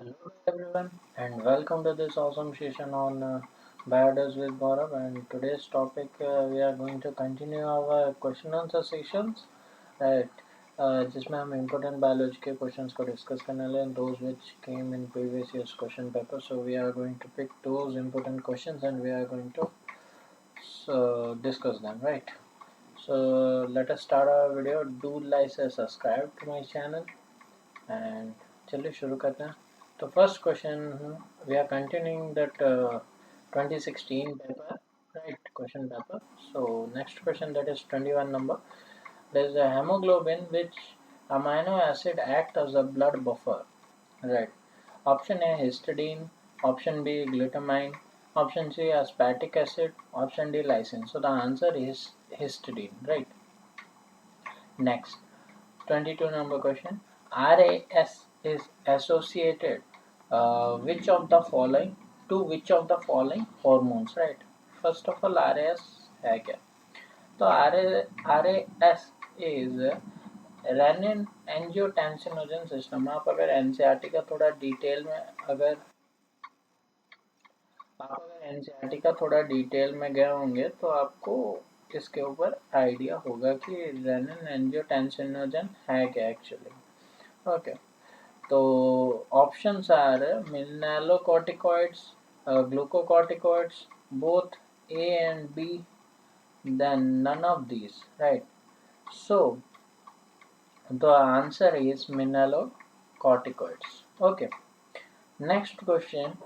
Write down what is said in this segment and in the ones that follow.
Hello everyone and welcome to this awesome session on Biodas with Gaurav, and today's topic we are going to continue our question answer sessions, right? जिसमें हम important biology के questions को discuss करने वाले हैं, those which came in previous year's question paper. So we are going to pick those important questions and we are going to discuss them, right? So let us start our video. Do like and subscribe to my channel and चलिए शुरू करते हैं. तो first question, we are continuing that 2016 paper, right, question paper. So next question, that is 21 number. There is a hemoglobin which amino acid act as a blood buffer, right? Option A histidine, option B glutamine, option C aspartic acid, option D lysine. So the answer is histidine, right? Next, 22 number question. RAS is associated which of the following to which of the following hormones, right? First of all, RAS है क्या? तो RAS is renin angiotensinogen system. आप अगर NCERT का थोड़ा detail में अगर NCERT का थोड़ा डिटेल में गए होंगे तो आपको इसके ऊपर आइडिया होगा कि रेनिन एंजियोटेंसिनोजन है क्या एक्चुअली. ओके, तो options are mineralocorticoids, glucocorticoids, both A and B, then none of these, right? So the answer is mineralocorticoids. Okay, next question.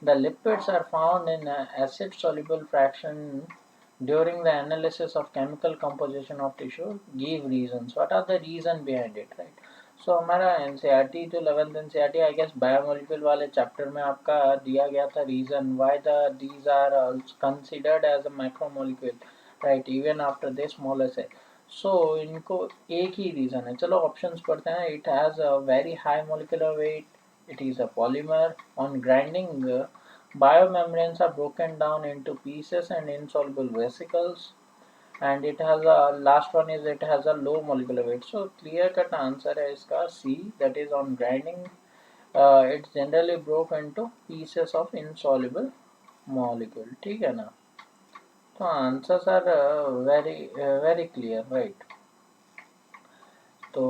The lipids are found in acid soluble fraction during the analysis of chemical composition of tissue. Give reasons. What are the reason behind it, right? So हमारा NCERT जो 11th NCERT I guess biomolecule वाले chapter में आपका दिया गया था reason why the these are considered as a macromolecule, right, even after they small एसे. So इनको एक ही रीजन है. चलो ऑप्शंस पढ़ते हैं. It has a very high molecular weight, it is a polymer. On grinding, biomembranes are broken down into pieces and insoluble vesicles. And it has a last one is it has a low molecular weight. So clear cut answer है इसका C, that is on grinding it's generally broke into pieces of insoluble molecule. ठीक है ना? तो answers are very clear, right. तो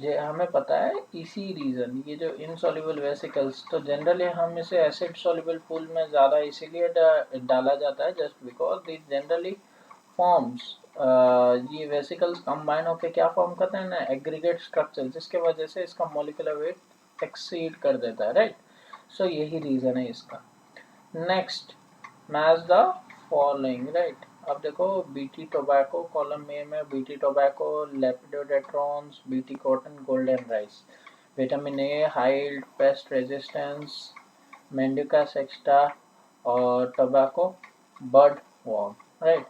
जे हमें पता है इसी रीज़न ये जो इनसॉल्युबल वेसिकल्स, तो जनरली हम इसे एसिड सॉल्युबल पूल में ज़्यादा इसीलिए डाला जाता है just because this generally forms, ये वेसिकल्स कंबाइन होकर क्या फॉर्म करते हैं ना, एग्रीगेट स्ट्रक्चर, जिसके वजह से इसका मॉलिक्यूलर वेट एक्सीड कर देता है, राइट. सो यही रीज़न है इसका. Next, match the following, right. अब देखो, बीटी टोबैको कॉलम ए में BT tobacco, lepidopterans, BT cotton, golden rice. Vitamin A yield pest resistance, Manduca sexta और टोबैको बर्ड वॉर्म, राइट.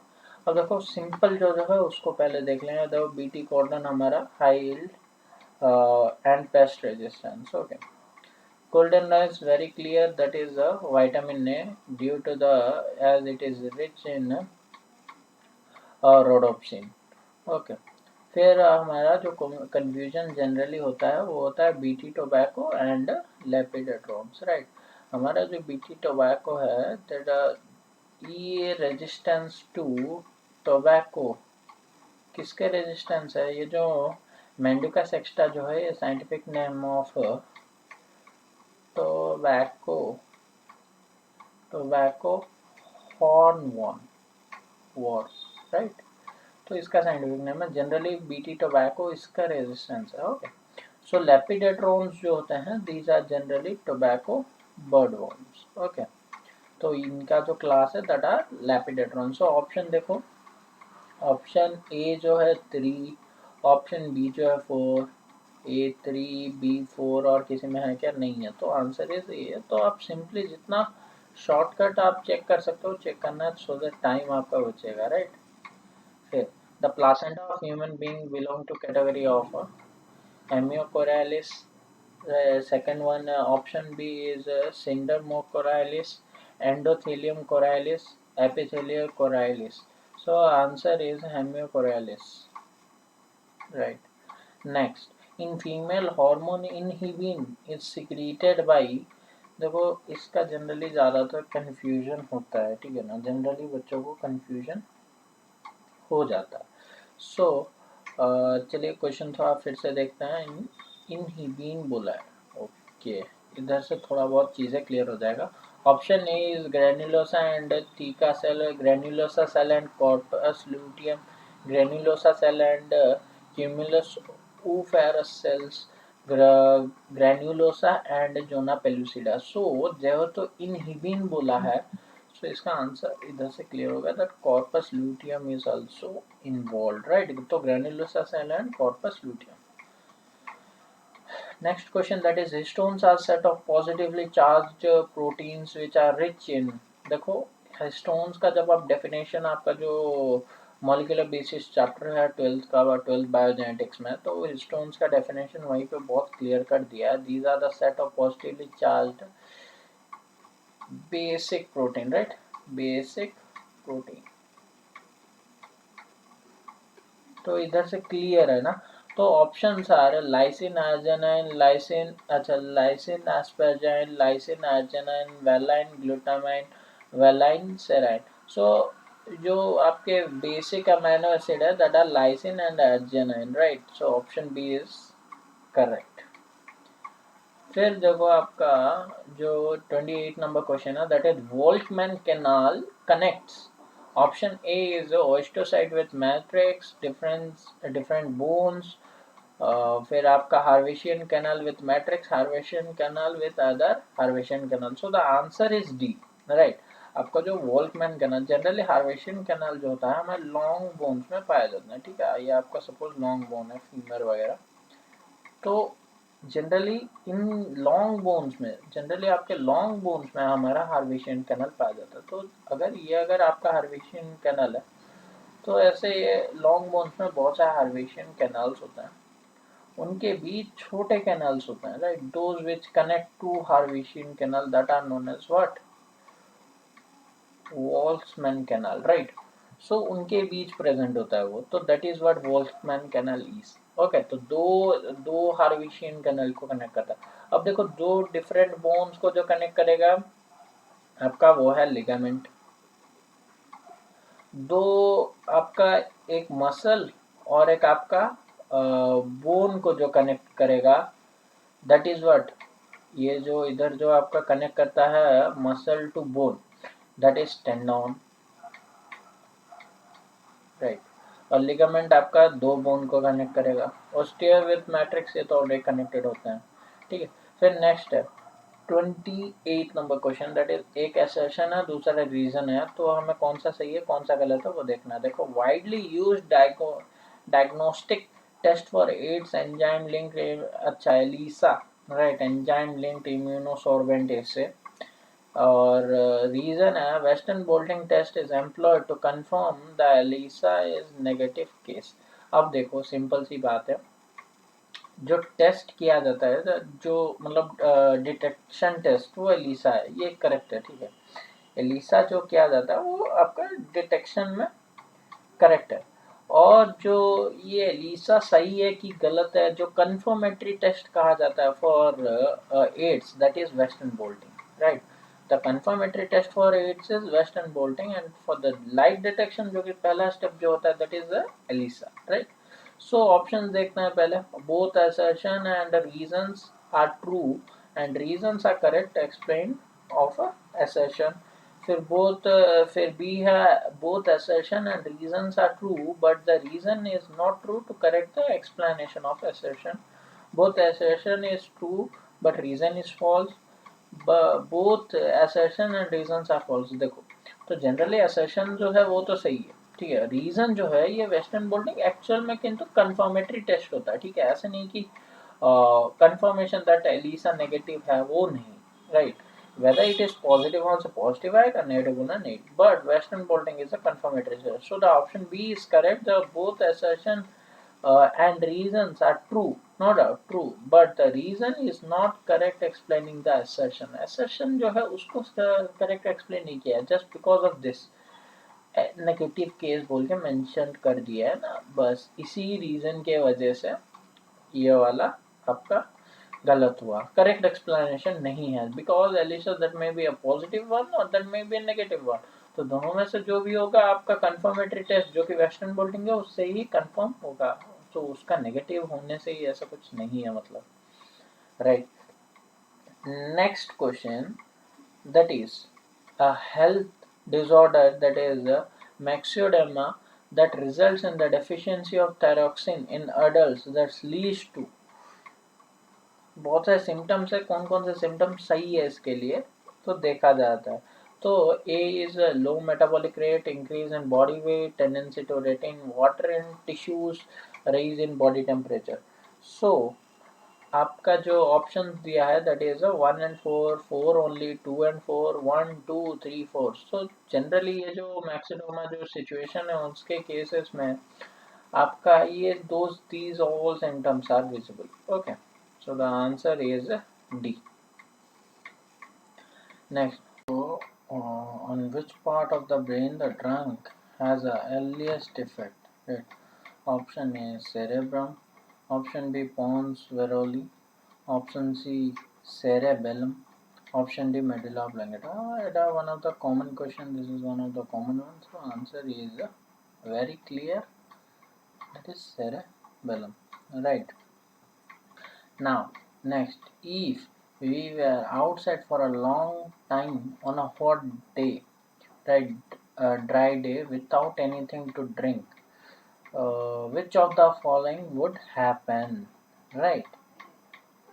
अब देखो सिंपल जो जो है उसको पहले देख लेंगे. देखो बीटी कॉटन हमारा yield and pest resistance. Okay, golden rice very clear, that is a vitamin A due to the as it is rich in rhodopsin. Okay, फिर हमारा जो कंफ्यूजन जनरली होता है वो होता है BT tobacco and lepidopterans, right. हमारा जो बीटी टोबैको है दैट ये रेजिस्टेंस टू टोबैको किसके रेजिस्टेंस है? ये जो मेंडिका सेक्स्टा जो है ये scientific name of tobacco tobacco hornworm, right. तो इसका साइंटिफिक नेम है. जनरली बीटी टोबैको इसका रेजिस्टेंस है. ओके, सो लेपिडोड्रोम्स जो होते हैं these are generally tobacco budworms. Okay, तो इनका जो क्लास है that are lepidopterans. So option देखो, ऑप्शन ए जो है 3, ऑप्शन बी जो है 4, ए 3 बी 4 और किसी में है क्या? नहीं है. तो आंसर इज ए. तो आप सिंपली जितना शॉर्टकट आप चेक कर सकते हो चेक करना है सो दैट टाइम आपका बचेगा, राइट. फिर the placenta of human being belong to category of Hemiocoriolis. Second one, option B is Syndermocoriolis, Endothelium coriolis, Epithelial coriolis. So answer is Hemiocoriolis, right. Next, in female hormone inhibin is secreted by, देखो इसका generally ज़्यादातर confusion होता है, ठीक है ना, generally बच्चों को कन्फ्यूजन हो जाता है। सो चलिए क्वेश्चन थोड़ा फिर से देखते हैं। इनहिबिन बोला है, ओके, इधर से थोड़ा बहुत चीज़ें क्लियर हो जाएगा। Option A is granulosa and theca cell, granulosa cell and corpus luteum, granulosa cell and cumulus oophorus cells, granulosa and zona pellucida। So जो तो इनहिबिन बोला है, सो इसका आंसर इधर से क्लियर होगा that corpus luteum is also involve, right. तो granulosa cell and corpus luteum. Next question that is histones are set of positively charged proteins which are rich in, देखो हिस्टोन्स का जब आप डेफिनेशन, आपका जो मॉलिक्यूलर बेसिस चैप्टर है 12th का, 12th बायोजेनेटिक्स में, तो हिस्टोन्स का डेफिनेशन वहीं पे बहुत क्लियर कर दिया है। These are the set of positively charged basic protein, right, basic protein. तो इधर से क्लियर है ना। तो ऑप्शन आ रहे लाइसिन आर्जिनाइन, लाइसिन, अच्छा lysine asparagine, lysine arginine, valine glutamine, valine serine. So जो आपके बेसिक अमीनो एसिड है that are lysine and arginine, right. So option B is correct. फिर देखो आपका जो 28 नंबर क्वेश्चन है that is Volkmann canal connects, option A is osteocyte with matrix, different bones, फिर आपका Haversian canal with matrix, Haversian canal with other Haversian canal. So the answer is D, right. आपका जो वोल्टमैन canal, generally हार्वेशियन canal जो होता है हमें long bones में पाया जाता है, ठीक है। ये आपका सपोज लॉन्ग बोन है, फीमर वगैरह, तो जनरली इन लॉन्ग बोन्स में, जनरली आपके लॉन्ग बोन्स में हमारा हार्वेशियन कैनाल पाया जाता है। तो अगर आपका हार्वेशियन कैनाल है, तो ऐसे ये लॉन्ग बोन्स में बहुत सारे हार्वेशियन कैनाल्स होते हैं, उनके बीच छोटे कैनाल्स होते हैं, right. Those which connect to Haversian canal that are known as what, Volkmann canal, right. So उनके बीच प्रेजेंट होता है वो, तो that is what Volkmann canal is, okay. तो दो दो हार्वेशियन कैनाल को कनेक्ट करता है। अब देखो दो डिफरेंट बोन्स को जो कनेक्ट करेगा आपका वो है लिगामेंट, दो आपका एक मसल और एक आपका बोन को जो कनेक्ट करेगा दैट इज व्हाट, ये जो इधर जो आपका कनेक्ट करता है muscle to bone that is tendon, right. और लिगामेंट आपका दो बोन को कनेक्ट करेगा। ऑस्टियर विथ मैट्रिक्स ये तो ऑलरेडी कनेक्टेड होते हैं, ठीक है। फिर नेक्स्ट है 28 नंबर क्वेश्चन दैट इज, एक असर्शन है दूसरा रीजन है, तो हमें कौन सा सही है कौन सा गलत है वो देखना है। देखो widely used diagnostic test for AIDS enzyme link, अच्छा ELISA, right, enzyme linked immunosorbent assay. और रीजन है western blotting test is employed to confirm the ELISA is negative case. अब देखो सिंपल सी बात है, जो टेस्ट किया जाता है, जो मतलब डिटेक्शन टेस्ट, वो एलिसा है, ये करेक्ट है, ठीक है। एलिसा जो किया जाता है वो आपका डिटेक्शन में करेक्ट है। और जो ये एलिसा सही है कि गलत है, जो कंफर्मेटरी टेस्ट कहा जाता है for AIDS that is western blotting, right. The confirmatory test for AIDS is western blotting and for the light detection जो कि पहला स्टेप जो होता है that is ELISA, right. So option देखना है पहले, both assertion and reasons are true and reasons are correct explain of assertion। फिर फिर बी है both assertion and reasons are true but the reason is not true to correct the explanation of assertion। both assertion is true but reason is false, both assertion and reasons are false। देखो तो generally assertion जो है वो तो सही है, ठीक है। रीजन जो है ये वेस्टर्न बोल्टिंग एक्चुअल में किंतु कंफर्मेटरी टेस्ट होता है, ठीक है। ऐसे नहीं कि कंफर्मेशन दैट एलिसा नेगेटिव है वो नहीं, right. whether it is positive also positive आएगा, नेगेटिव होना negative, but western bolting is a confirmatory test, so the option B is correct। the both assertion and reasons are true, no doubt true, but the reason is not correct explaining the assertion। assertion जो है उसको correct explain नहीं किया, just because of this negative case बोल के mention कर दिया है ना, बस इसी रीजन के वजह से ये वाला आपका गलत हुआ, करेक्ट एक्सप्लेनेशन नहीं है, because ELISA that may be a positive one or that may be a negative one. तो दोनों में से जो भी होगा आपका कंफर्मेटरी टेस्ट जो कि वेस्टर्न बोल्टिंग है उससे ही कंफर्म होगा, तो उसका नेगेटिव होने से ही ऐसा कुछ नहीं है मतलब, right. Next question, that is a health disorder, that is a myxedema, that results in the deficiency of thyroxine in adults that leads to, बहुत सारे सिम्टम्स है, कौन कौन से सिम्टम्स सही है इसके लिए तो देखा जाता है। तो A is low metabolic rate, increase in body weight, tendency to retain water in tissues, raise in body temperature. So आपका जो ऑप्शन दिया है that is 1 and 4, 4 only, 2 and 4, 1 2 3 4। So generally ये जो मैक्सिडोमा जो सिचुएशन है उसके केसेस में आपका ये those these all symptoms are visible. Okay, so the answer is D. Next, on which part of the brain the trunk has the earliest effect, right? Option A cerebrum, option B pons varoli, option C cerebellum, option D medulla oblongata. It is one of the common question, this is one of the common ones, so answer is very clear, that is cerebellum, right. Now next, if we were outside for a long time on a hot day, right, a dry day without anything to drink, which of the following would happen, right?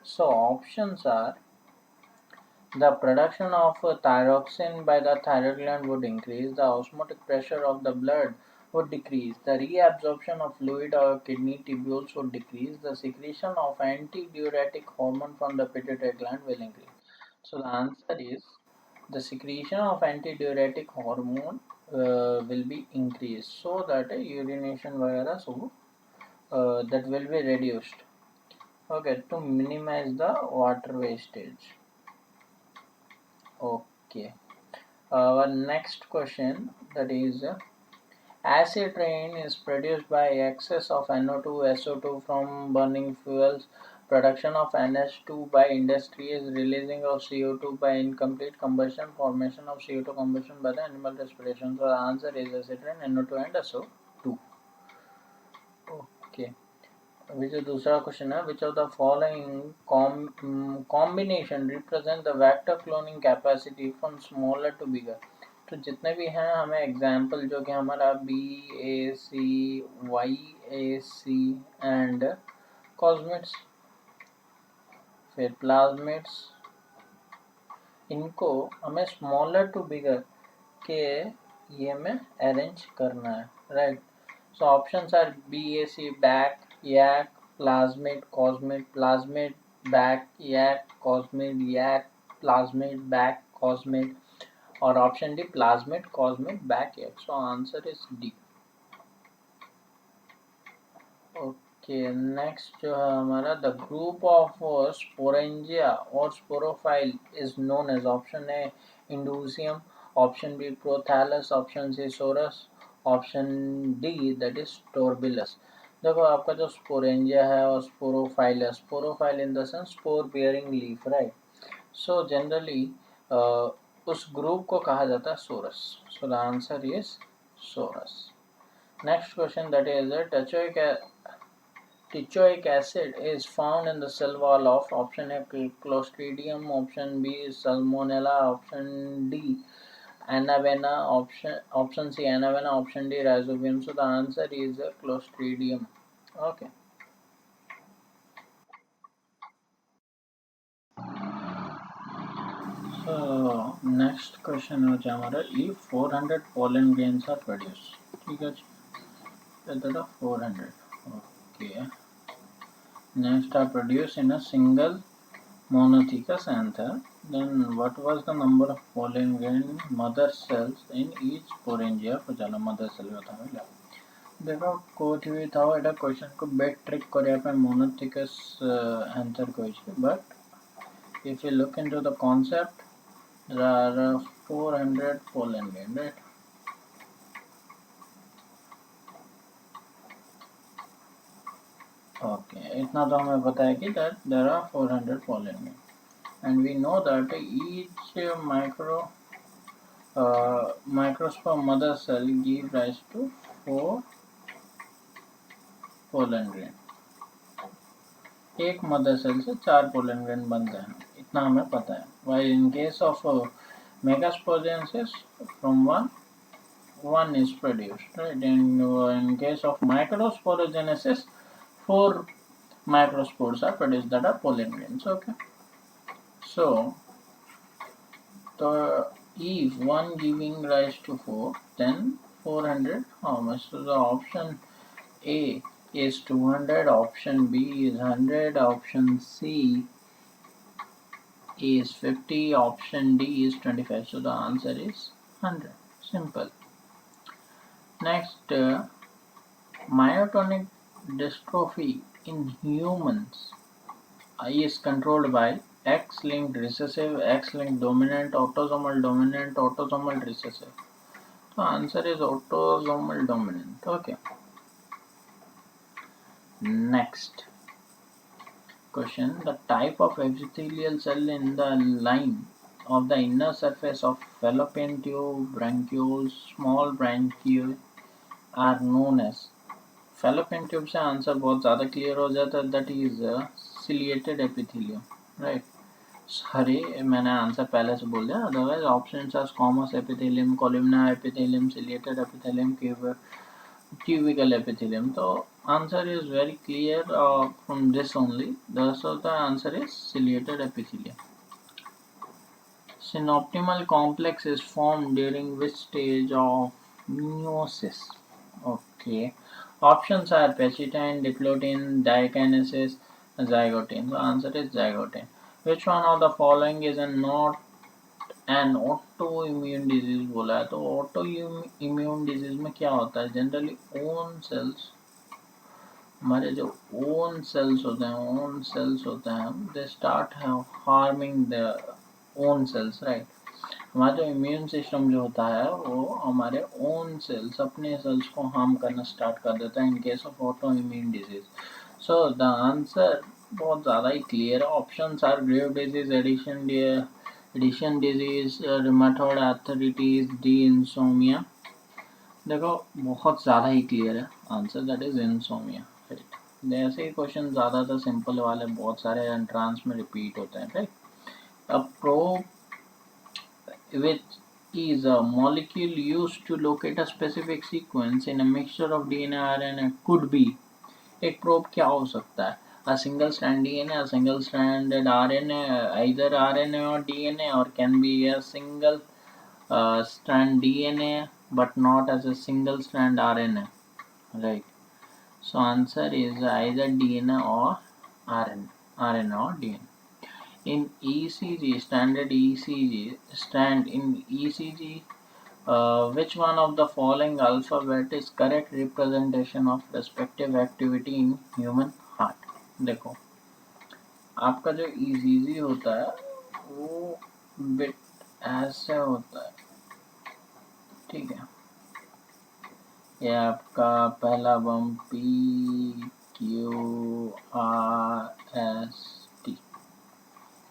So options are, the production of thyroxine by the thyroid gland would increase, the osmotic pressure of the blood would decrease, the reabsorption of fluid or kidney tubules would decrease, the secretion of antidiuretic hormone from the pituitary gland will increase. So the answer is the secretion of antidiuretic hormone will be increased, so that urination वगैरह so that will be reduced, okay, to minimize the water wastage. Okay, our next question, that is acid rain is produced by excess of NO2 SO2 from burning fuels, production of NH2 by industries, releasing of CO2 by incomplete combustion, formation of CO2 combustion by the animal respiration. So the answer is acid rain, NO2 and SO2. Okay, which is दूसरा question है, which of the following combination represent the vector cloning capacity from smaller to bigger? तो जितने भी हैं हमें example जो कि हमारा BAC, YAC एंड कॉस्मेट्स, फिर प्लाज्मेट्स, इनको हमें स्मॉलर टू बिगर के ये में अरेंज करना है, right. So options are BAC back, YAC, plasmid, कॉस्मेट, plasmid back, YAC, कॉस्मेट, YAC, plasmid back, कॉस्मेट, और option D plasmid, कॉस्मेट, back, YAC। So answer is D. Okay, next जो है हमारा, द ग्रुप ऑफ स्पोरेंजिया और sporophyll is known as, option A indusium, option B prothallus, option C source, option D that is टोरबिलस। देखो आपका जो sporangia है और sporophyll है, sporophyll in the sense spore bearing leaf, right. So generally उस group को कहा जाता है sorus, so the answer is sorus. Next question, that is Tichoic acid is found in the cell wall of, option A Clostridium, option B Salmonella, option D Anabaena, option C Anabaena, option D Rhizobium. So the answer is Clostridium. Okay. So next question है हमारा, if 400 pollen grains are produced, ठीक है, तो 400, okay, next are produced in a single monothecous anther, then what was the number of pollen grain mother cells in each sporangia? को चलो mother cell কথা হইলা, देखो कोठी भी था এটা क्वेश्चन को बेट ट्रिक କରିବା ପାଇଁ monothecous anther କହିଛି, but if you look into the concept, there are 400 pollen grain, right? Okay, इतना तो हमें पता है कि that there are 400 pollen grains and we know that each microspore mother cell give rise to 4 pollen grain. एक mother cell से 4 pollen grain बनते हैं, इतना हमें पता है. While in case of megasporigenesis, from one is produced, right? In case of microsporogenesis, 4 microspores are produced that are pollen grains. Okay, so if one giving rise to 4, then 400 how much? So the option A is 200, option B is 100, option C is 50, option D is 25. So the answer is 100. Simple. Next, myotonic dystrophy in humans is controlled by X-linked recessive, X-linked dominant, autosomal recessive. So answer is autosomal dominant. Okay. Next question: the type of epithelial cell in the line of the inner surface of fallopian tube, bronchioles, small bronchi are known as. fallopian tube से answer बहुत ज़्यादा clear हो जाता है, that is ciliated epithelium, right. Sorry, मैंने answer पहले से बोल दिया. Otherwise options are squamous epithelium, columnar epithelium, ciliated epithelium, cubical epithelium. So answer is very clear from this only. So the answer is ciliated epithelium. Synoptimal complex is formed during which stage of meiosis? Okay. Options are pachytine, diplotin, dikinesis, zygotine. The answer is zygotine. Which one of the following is not an autoimmune disease बोला है? तो autoimmune disease में क्या होता है? Generally own sales, हमारे जो own cells होते हैं, they start harming the own cells, right. हमारा जो इम्यून सिस्टम जो होता है वो हमारे ओन सेल्स, अपने सेल्स को हार्म करना स्टार्ट कर देता है in case of autoimmune disease. So the answer बहुत ज़्यादा ही क्लियर है. Options are Grave disease, Addison disease, rheumatoid arthritis, D insomnia. देखो बहुत ज़्यादा ही क्लियर है answer, that is insomnia, right. ऐसे ही क्वेश्चन ज़्यादातर सिंपल वाले बहुत सारे एंट्रांस में रिपीट होते हैं, right. A probe, which is a molecule used to locate a specific sequence in a mixture of DNA RNA, could be. एक प्रोब क्या हो सकता है? A single strand DNA, a single stranded RNA, either RNA or DNA, or can be a single strand DNA but not as a single strand RNA, right. So answer is either DNA or RNA or DNA. In ECG, standard ECG, which one of the following alphabet is correct representation of respective activity in human heart? देखो, आपका जो ECG होता है वो bit ऐसे होता है, ठीक है. ये आपका पहला बम PQRST.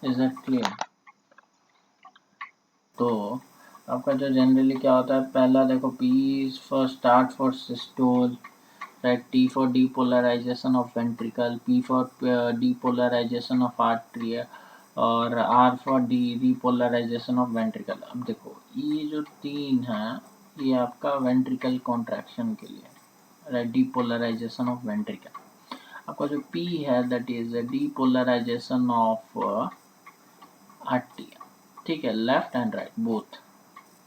Is it clear? तो आपका जो जनरली क्या होता है, पहला देखो P for start for systole, right. T for depolarisation of ventricle, P for depolarisation of artery, और R for depolarisation of ventricle. अब देखो ये जो तीन है ये आपका वेंट्रिकल कॉन्ट्रैक्शन के लिए, राइट, डीपोलराइजेशन ऑफ वेंट्रिकल. आपका जो P है that is depolarisation of artery, ठीक है, लेफ्ट एंड राइट बोथ,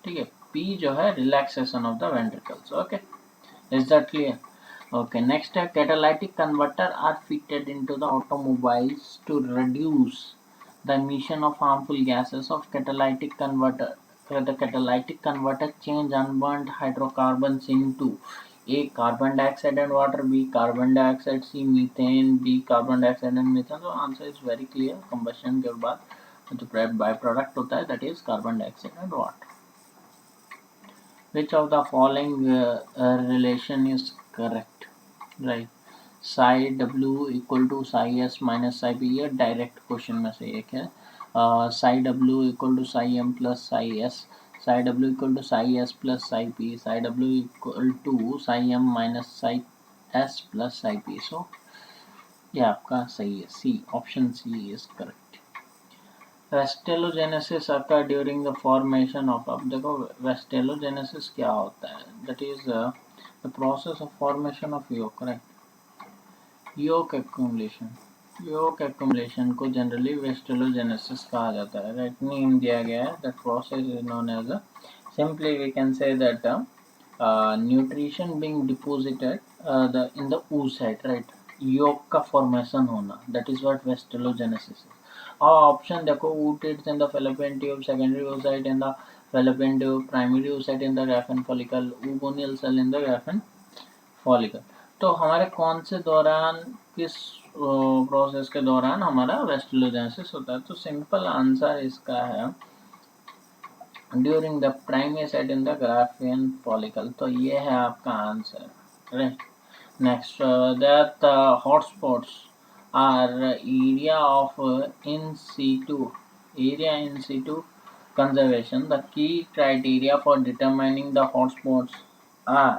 ठीक है. P जो है relaxation of the ventricles. Okay, is that clear? Okay, next, catalytic converter are fitted into the automobiles to reduce the emission of harmful gases of catalytic converter. The catalytic converter change unburnt hydrocarbons into A. carbon dioxide and water, B. carbon dioxide, C. methane, D. carbon dioxide and methane. So answer is very clear. Combustion के बाद जो by product होता है that is carbon dioxide and water. Which of the following relation is correct? Right. Psi W equal to psi S minus psi P, ये direct question में से एक है। Psi W equal to psi M plus psi S, psi W equal to psi S plus psi P, psi W equal to psi M minus psi S plus psi P. So ये आपका सही है, C, option C is correct. Vitellogenesis occur during the formation of, अब देखो vitellogenesis क्या होता है, that is the process of formation of yolk, right. Yolk accumulation को जनरली वेस्टेलोजेनेसिस कहा जाता है, राइट। नेम दिया गया है, that process is known as simply we can say that nutrition being deposited in the oocyte, right. Yolk का formation होना, that is what vitellogenesis is. और ऑप्शन देखो, oocytes in the fallopian tube, secondary oocyte in the fallopian tube, primary oocyte in the Graafian follicle, oogonal cell in the Graafian follicle। तो हमारे कौन से दौरान, किस प्रोसेस के दौरान हमारा वेस्टेलोजेनेसिस होता है, तो सिंपल आंसर इसका है during the primary site in the Graafian follicle. तो ये है आपका answer, right. Next, that hotspots are area of in situ conservation, the key criteria for determining the hotspots are।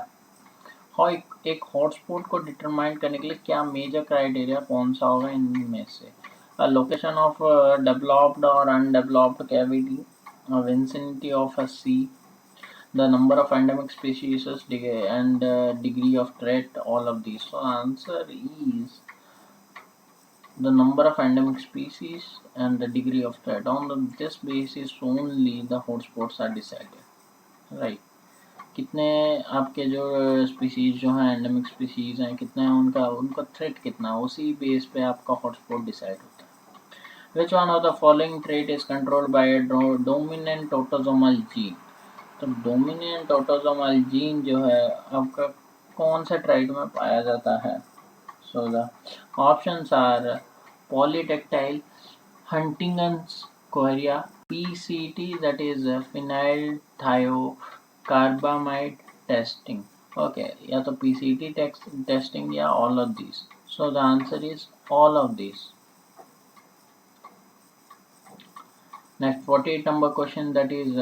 हाँ, एक हॉटस्पॉट को डिटरमाइन करने के लिए क्या मेजर क्राइटेरिया कौन सा होगा इनमें से, लोकेशन ऑफ डेवलप्ड और undeveloped cavity, vicinity of a sea, the number of endemic species and degree of threat, all of these। So answer is the number of endemic species and the degree of threat. On this basis only the hotspots are decided, right। कितने आपके जो species जो हैं, endemic species हैं, कितने हैं उनका threat कितना, उसी बेस पे आपका हॉटस्पॉट डिसाइड होता है। Which one of the following trait is controlled by dominant autosomal gene. तो डोमिनेंट ऑटोसोमल जीन जो है आपका कौन से ट्रेट में पाया जाता है। So the options are polydactyly, Huntington's chorea, PCT that is phenylthiocarbamide testing, okay, या तो पीसीटी टेस्टिंग या all of this. So the answer is all of this. Next, 48 number question, that is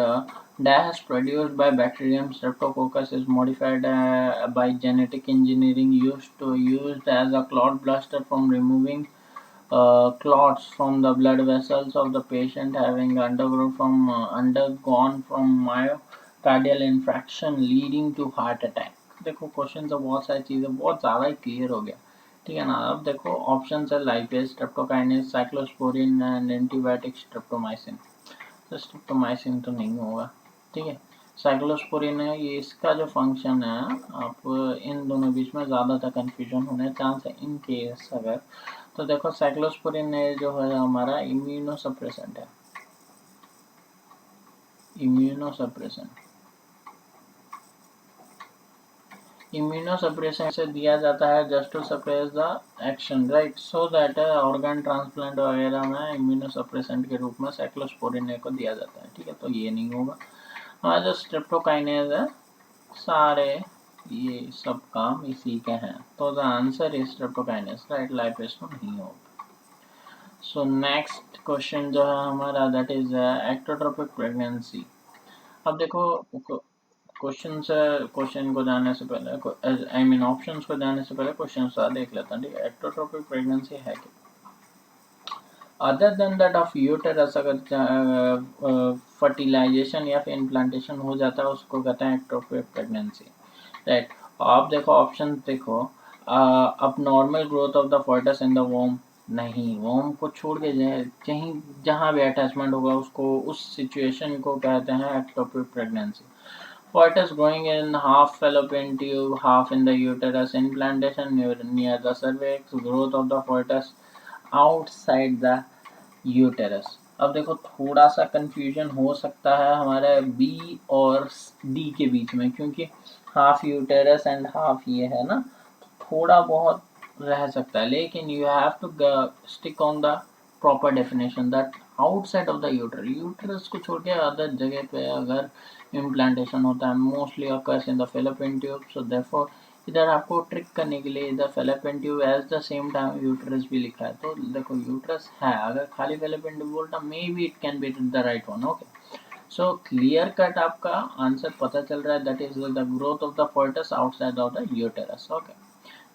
dash produced by bacterium Streptococcus is modified by genetic engineering used as a clot buster from removing clots from the blood vessels of the patient having undergone from myocardial infarction leading to heart attack। देखो question तो बहुत सारी चीज़ें बहुत ज़्यादा ही clear हो गया, ठीक है ना। अब देखो ऑप्शन है lipase, streptokinase, cyclosporin and antibiotic streptomycin. तो स्ट्रेप्टोमाइसिन तो नहीं होगा, ठीक है। साइक्लोस्पोरिन है, ये इसका जो फंक्शन है, आप इन दोनों बीच में ज़्यादातर कन्फ्यूजन होने चांस है इन केस अगर। तो देखो साइक्लोस्पोरिन जो है हमारा इम्यूनोसप्रेसेंट है, इम्यूनोसप्रेशन से दिया जाता है just to suppress the action, right. So that organ transplant वगैरह में इम्यूनोसप्रेसेंट के रूप में साइक्लोस्पोरिन को दिया जाता है, ठीक है। तो ये नहीं होगा। हमारा जो स्ट्रेप्टोकाइनेज है, सारे ये सब काम इसी के हैं, तो the answer is streptokinase, right. Lipase तो नहीं होगा। सो नेक्स्ट क्वेश्चन जो है हमारा, दैट इज एक्टोट्रोपिक प्रेगनेंसी। अब देखो क्वेश्चन को जानने से पहले, आई मीन ऑप्शंस को जानने से पहले क्वेश्चन देख लेता हूँ, ठीक है। एक्टोट्रोपिक प्रेगनेंसी है क्या। Other than that of uterus, अगर फर्टिलाइजेशन या फिर इम्प्लांटेशन हो जाता है उसको कहते हैं एक्टोट्रोपिक प्रेगनेंसी, राइट। आप देखो ऑप्शन देखो, अब normal growth of the foetus in the womb, नहीं, वोम को छोड़ के कहीं जहाँ भी अटैचमेंट होगा उसको, उस सिचुएशन को कहते हैं ectopic pregnancy. Fetus growing in half fallopian tube, half in the uterus, implantation near the cervix, growth of the fetus outside the uterus। अब देखो थोड़ा सा कंफ्यूजन हो सकता है हमारे बी और डी के बीच में, क्योंकि हाफ यूटेरस एंड हाफ ये है ना, थोड़ा बहुत रह सकता है, लेकिन you have to stick on the proper definition that outside of the uterus को छोड़ के अदर जगह पे अगर इम्प्लांटेशन होता है, mostly occurs in the fallopian tube, so therefore इधर आपको ट्रिक करने के लिए इधर fallopian tube as the same time uterus भी लिखा है, तो देखो यूट्रस है, अगर खाली फेलोपियन ट्यूब बोलता may be it can be the right one. Okay, so clear cut आपका आंसर पता चल रहा है, that is the growth of the fetus outside of the uterus. Okay,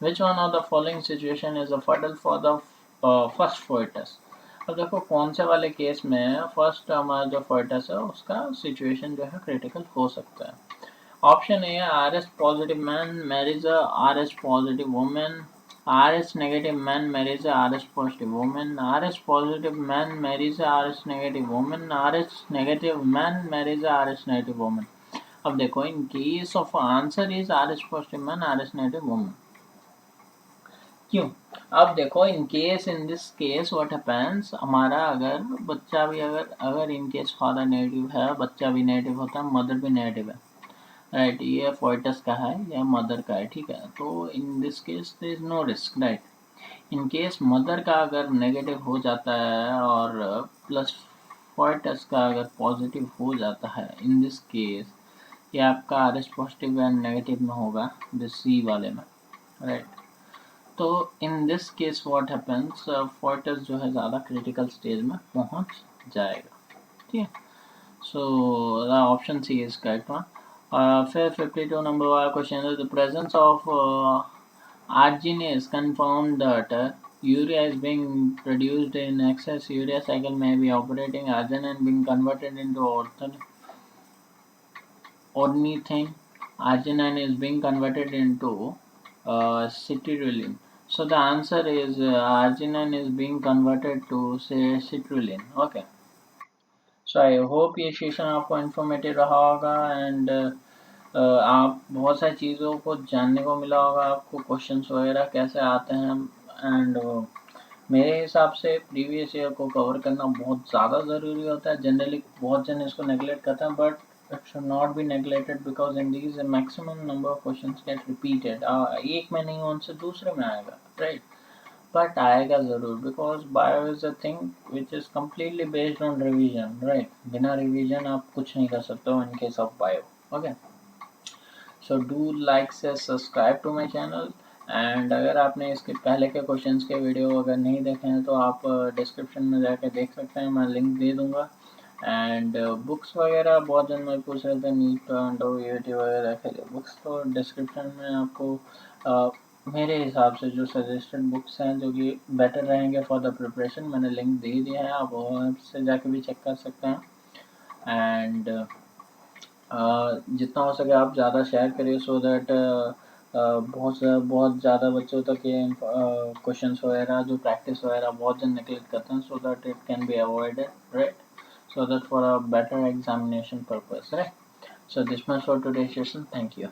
which one of the following situation is a fertile for the first fetus? अब देखो कौन से वाले केस में फर्स्ट हमारा जो fetus है उसका सिचुएशन जो है क्रिटिकल हो सकता है। Option A, RH positive man marriage a RH positive women, RH negative man marriage a RH positive women, RH positive man marriage a RH negative women, RH negative man marriage a RH negative women. अब देखो इन case of answer is RH positive man RH negative women. क्यों? अब देखो in case, in this case what happens, हमारा अगर बच्चा भी अगर इन केस फादर नेगेटिव है, बच्चा भी नेगेटिव होता है, मदर भी नेगेटिव है, राइट, ये फोइटस का है या मदर का है, ठीक है, तो in this case there is no risk, right. In case mother का अगर नेगेटिव हो जाता है और प्लस फोइटस का अगर पॉजिटिव हो जाता है, इन दिस केस ये आपका आरएच पॉजिटिव एंड नेगेटिव में होगा, दिस सी वाले में, राइट। तो in this case what happens, foetus जो है ज़्यादा क्रिटिकल स्टेज में पहुंच जाएगा, ठीक है। So the option C is correct one. फिर 52 नंबर वाला क्वेश्चन है, the presence of arginase confirmed that urea is being produced in excess, urea cycle may be operating, arginine being converted into ornithine, arginine is being converted into citrulline. So the answer is arginine is being converted to say citrulline. Okay. So I hope ये session आपको informative रहा होगा and आप बहुत सारी चीज़ों को जानने को मिला होगा, आपको क्वेश्चंस वगैरह कैसे आते हैं एंड मेरे हिसाब से प्रीवियस ईयर को कवर करना बहुत ज़्यादा ज़रूरी होता है। जनरली बहुत जन इसको नेगलेक्ट करते हैं, but it should not be neglected because in these a maximum number of questions get repeated. एक में नहीं उनसे दूसरे में आएगा, right? But आएगा ज़रूर because bio is a thing which is completely based on revision, right? बिना revision आप कुछ नहीं कर सकते हो in case of bio. Okay. So do like से subscribe to my channel and अगर आपने इसके पहले के क्वेश्चंस के वीडियो अगर नहीं देखे हैं तो आप डिस्क्रिप्शन में जाकर देख सकते हैं, मैं लिंक दे दूँगा। एंड बुक्स वगैरह बहुत जन मुझे पूछ रहे थे नीट एंड यूटी वगैरह के लिए बुक्स, तो डिस्क्रिप्शन में आपको मेरे हिसाब से जो सजेस्टेड बुक्स हैं जो कि बेटर रहेंगे फॉर द प्रिपरेशन, मैंने लिंक दे दिया है, आप उससे जाके भी चेक कर सकते हैं। एंड जितना हो सके आप ज़्यादा शेयर करिए सो दैट बहुत ज़्यादा बच्चों तक ये क्वेश्चंस वगैरह जो प्रैक्टिस वगैरह बहुत जन नेगलेक्ट करते हैं, so that it can be avoided, right, so that for a better examination purpose, right? So this much for today's session. Thank you.